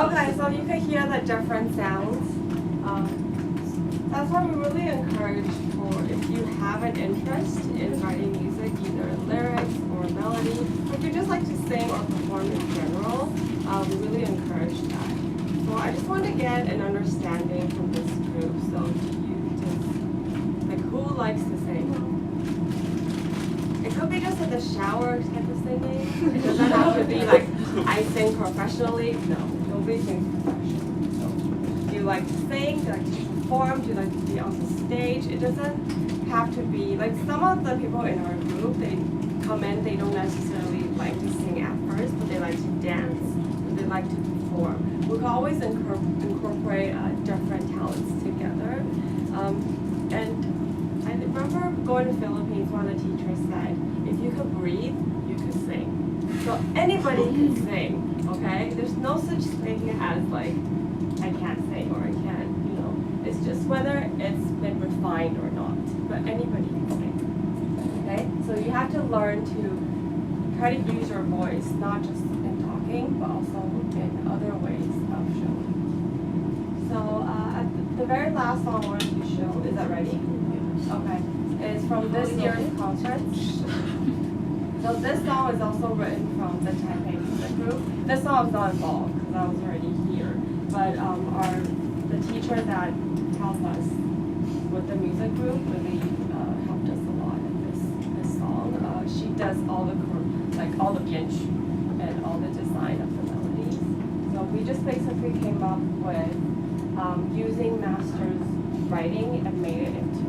Okay, so you can hear the different sounds. That's why we really encourage for if you have an interest in writing music, either lyrics or melody, or if you just like to sing or perform in general, we really encourage that. So I just want to get an understanding from this group. So you just, like, who likes to sing? It could be just in the shower type of singing. It doesn't have to be like, I sing professionally. No, nobody sings professionally. So do you like to sing? Do you like to perform? Do you like to be on the stage? It doesn't have to be, like some of the people in our group, they come in, they don't necessarily like to sing at first, but they like to dance, and they like to perform. We can always incorporate different talents together. And I remember going to Philippines, one of the teachers said, if you could breathe, you could sing. So anybody can sing, okay? There's no such thing as like, I can't sing or I can't, you know. It's just whether it's been refined or not, but anybody can sing, okay? So you have to learn to try to use your voice, not just in talking, but also in other ways of showing. So the very last song I wanted to show, is that ready? Okay, it's from this year's conference. So this song is also written from the Taipei Music Group. This song is not involved because I was already here, but the teacher that helped us with the music group really helped us a lot in this song. She does all the bianchu and all the design of the melodies. So we just basically came up with using Master's writing and made it into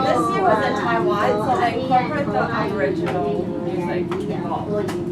This year was in Taiwan, so they incorporate the Aboriginal music involved.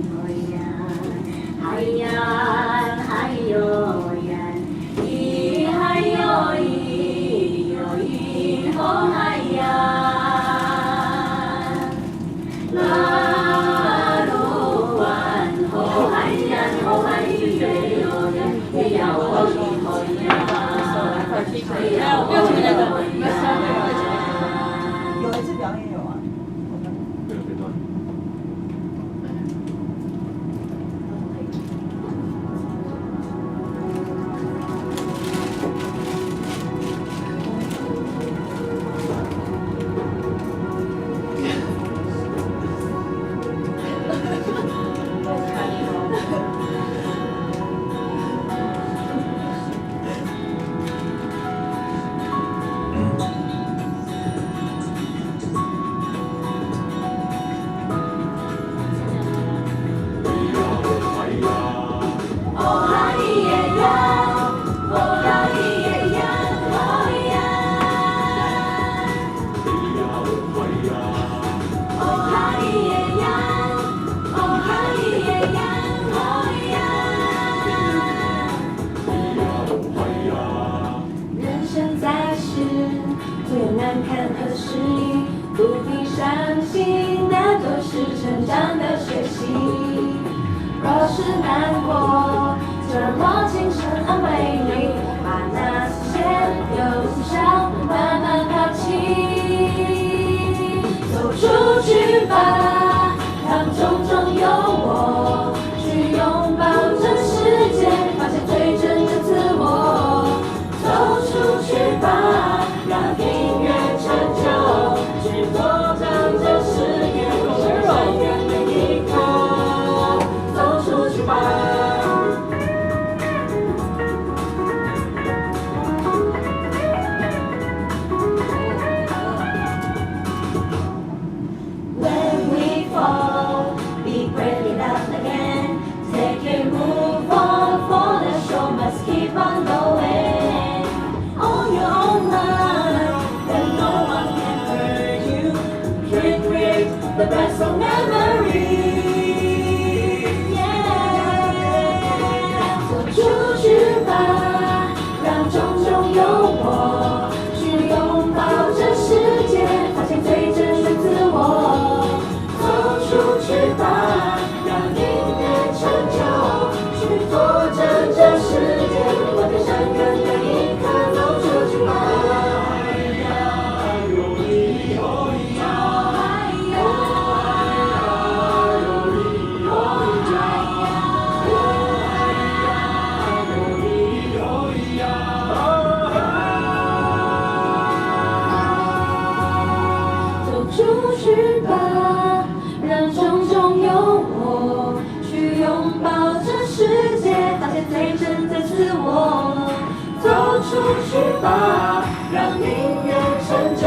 吧，让音乐成就，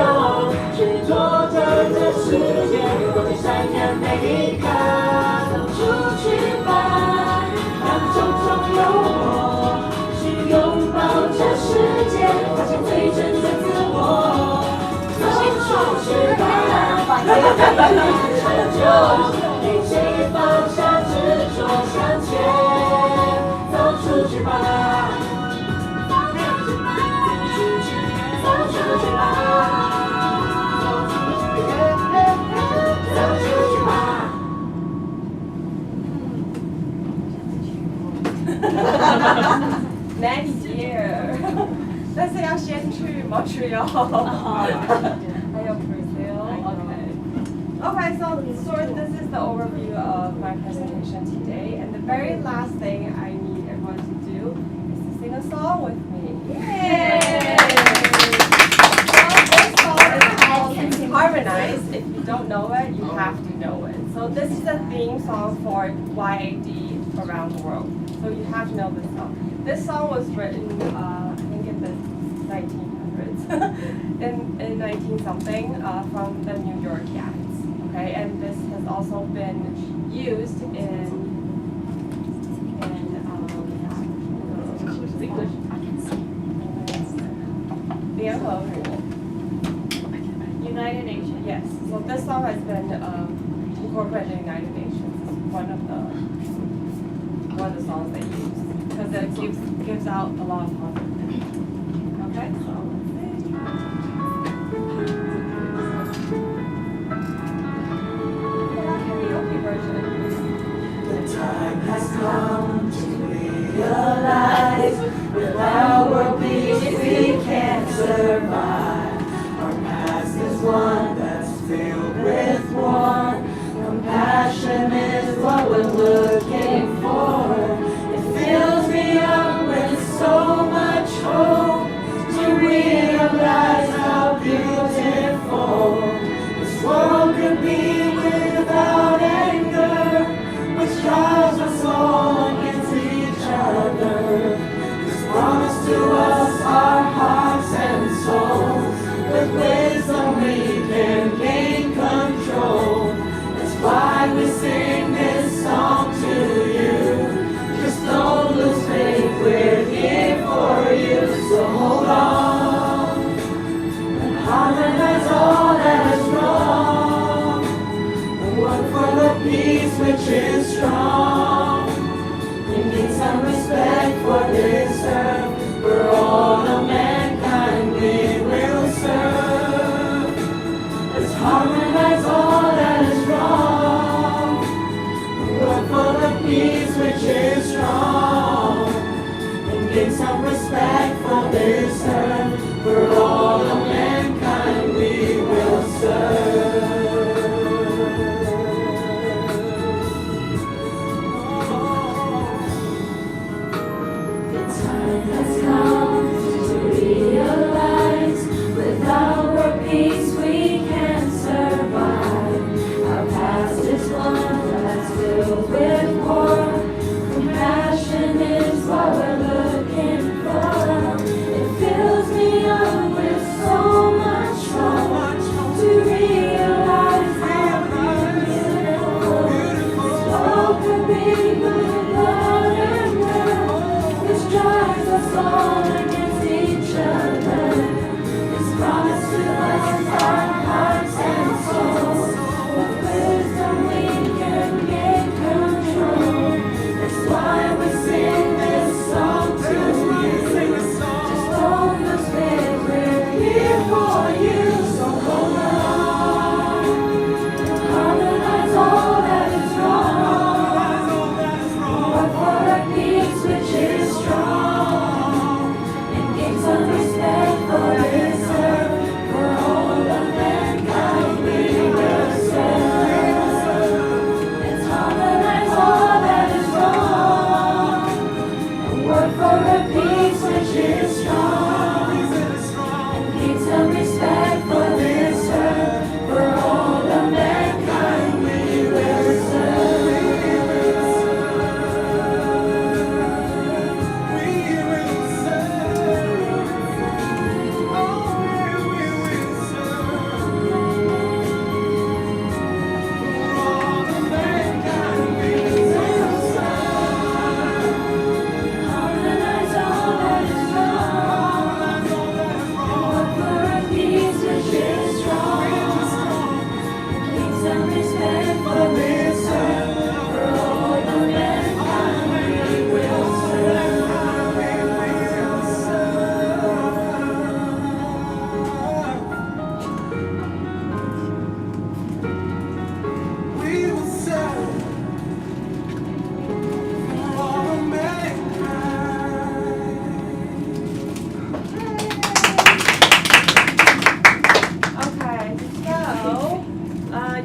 去拓展这世界，光彩闪耀每一刻。走出去吧，让种种诱惑，去拥抱这世界，发现最真的自我。走出去吧，让音乐成就，一起放下执着向前。走出去吧。Next year， 但是要先去 Montreal， 还有 Brazil。Okay, so this is the overview of my presentation today, and the very last thing I need everyone to do is to sing a song with me. Yay! So this song is called Harmonize. If you don't know it, you have to know it. So this is a theme song for YAD around the world. So you have to know this song. This song was written, I think in the 1900s, in 19 something, from the New York Yanks. Okay, and this has also been used in United Nations. Yes, so this song has been incorporated in the United Nations. It's one of the songs they use because it gives out a lot of positive. Okay, so let's see. Karaoke version. The time has come to realize without world peace we can't survive. Our past is one that's filled with war. Compassion is what we're looking for. It fills me up with so much hope to realize how beautiful this world could be without anger, which drives us all against each other. This promise to us our hearts and souls. With wisdom we can gain control. That's why we sing this song to you. Just don't lose faith, we're here for you. So hold on and harmonize all that is wrong. And work for the peace which is strong. We need some respect for this earth. For all of mankind we will serve. Let's harmonize all that is wrong. Work for the peace which is strong. And gain some respect for this earth. For all of mankind we will serve. The time has come to realize without world peace we can't survive.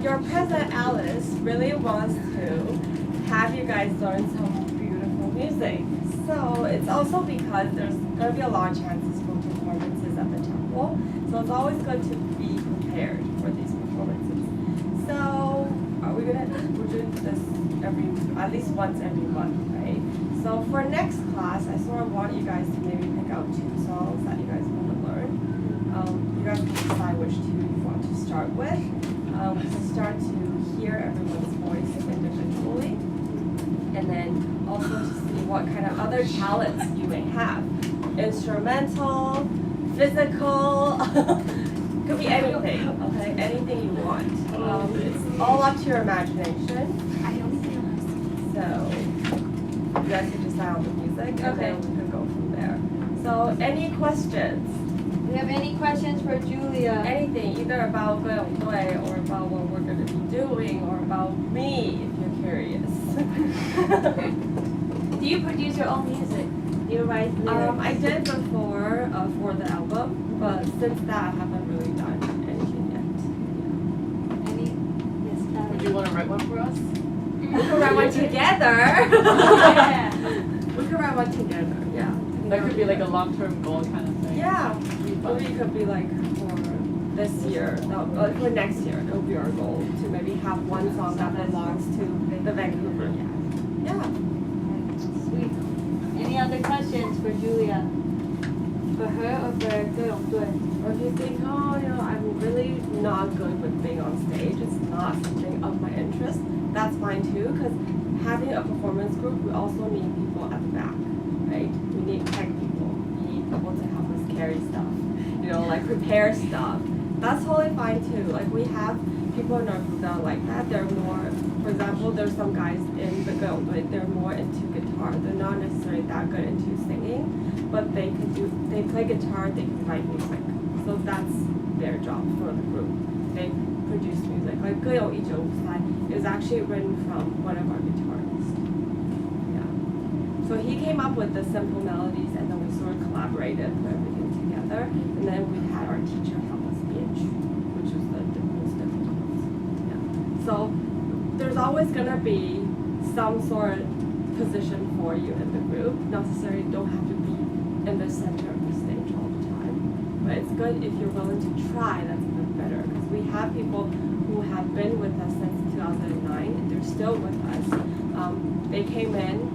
your president Alice really wants to have you guys learn some beautiful music. So it's also because there's gonna be a lot of chances for performances at the temple. So it's always good to be prepared for these performances. So we're doing this at least once every month, right? So for next class, I sort of want you guys to maybe pick out 2 songs that you guys want to learn. You guys can decide which 2 you want to start with. We can start to hear everyone's voice individually, and then also to see what kind of other talents you may have. Instrumental, physical, could be anything, okay? Anything you want. It's all up to your imagination. So you guys can decide on the music, and then we can go from there. So any questions? Do you have any questions for Julia? Anything, either about Gyeongdoi or about what we're going to be doing, or about me, if you're curious. Do you produce your own music? Do you write lyrics? I did before for the album, but since that I haven't really done anything yet. Any? Yes, Would you want to write one for us? We can write one together. Yeah. We can write one together, yeah. That could be like a long-term goal kind of thing. Yeah, Be maybe fun. it could be like for this year, for next year, it'll be our goal to maybe have one song that belongs to the Vancouver. Yeah. Sweet. Any other questions for Julia? For her or for Gyeongdoi? Or if you think, oh, I'm really not good with being on stage, it's not something of my interest, that's fine too, because having a performance group, we also need people at the back, right? We need tech people, we need people to help us carry stuff, like prepare stuff. That's totally fine too. Like we have people in our group that are like that. They're more, for example, there's some guys in the Gyeongdoi, they're more into guitar. They're not necessarily that good into singing, but they play guitar, they can write music. So that's their job for the group. They produce music. Like Gyeong Ijong is actually written from one of our guitarists. Yeah. So he came up with the simple melodies, and then we sort of collaborated, put everything together, and then we had our teacher help us pitch, which was the most difficult. Yeah. So there's always gonna be some sort of position for you in the group. Not necessarily don't have to be in the center of the stage all the time. But it's good if you're willing to try, that's even better. Because we have people who have been with us since 2009, and they're still with us. They came in,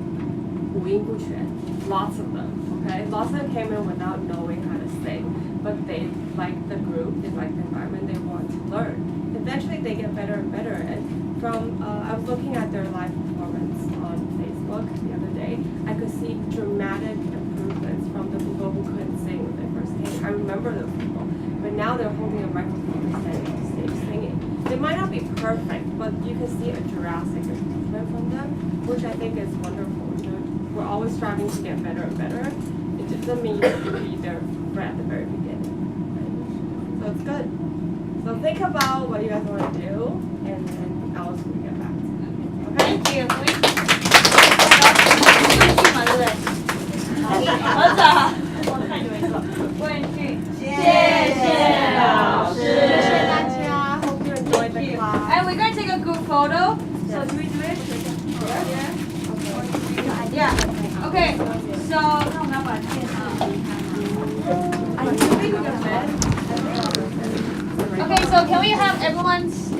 lots of them, okay? Lots of them came in without knowing how to sing. But they like the group, they like the environment, they want to learn. Eventually they get better and better. And I was looking at their live performance on Facebook the other day. I could see dramatic improvements from the people who couldn't sing when they first came. I remember those people, but now they're holding a microphone and standing on stage singing. They might not be perfect, but you can see a drastic improvement from them, which I think is wonderful. We're always striving to get better and better. It doesn't mean you have to be there right at the very beginning. Right? So it's good. So think about what you guys want to do, and then Alice will get back to you. Okay? Thank you. 맞아. 1, 2. 谢谢老师。谢谢大家. Hope you enjoyed the class. And we're going to take a group photo. So do we do it here? Yeah. Okay. So, okay, so can we have everyone's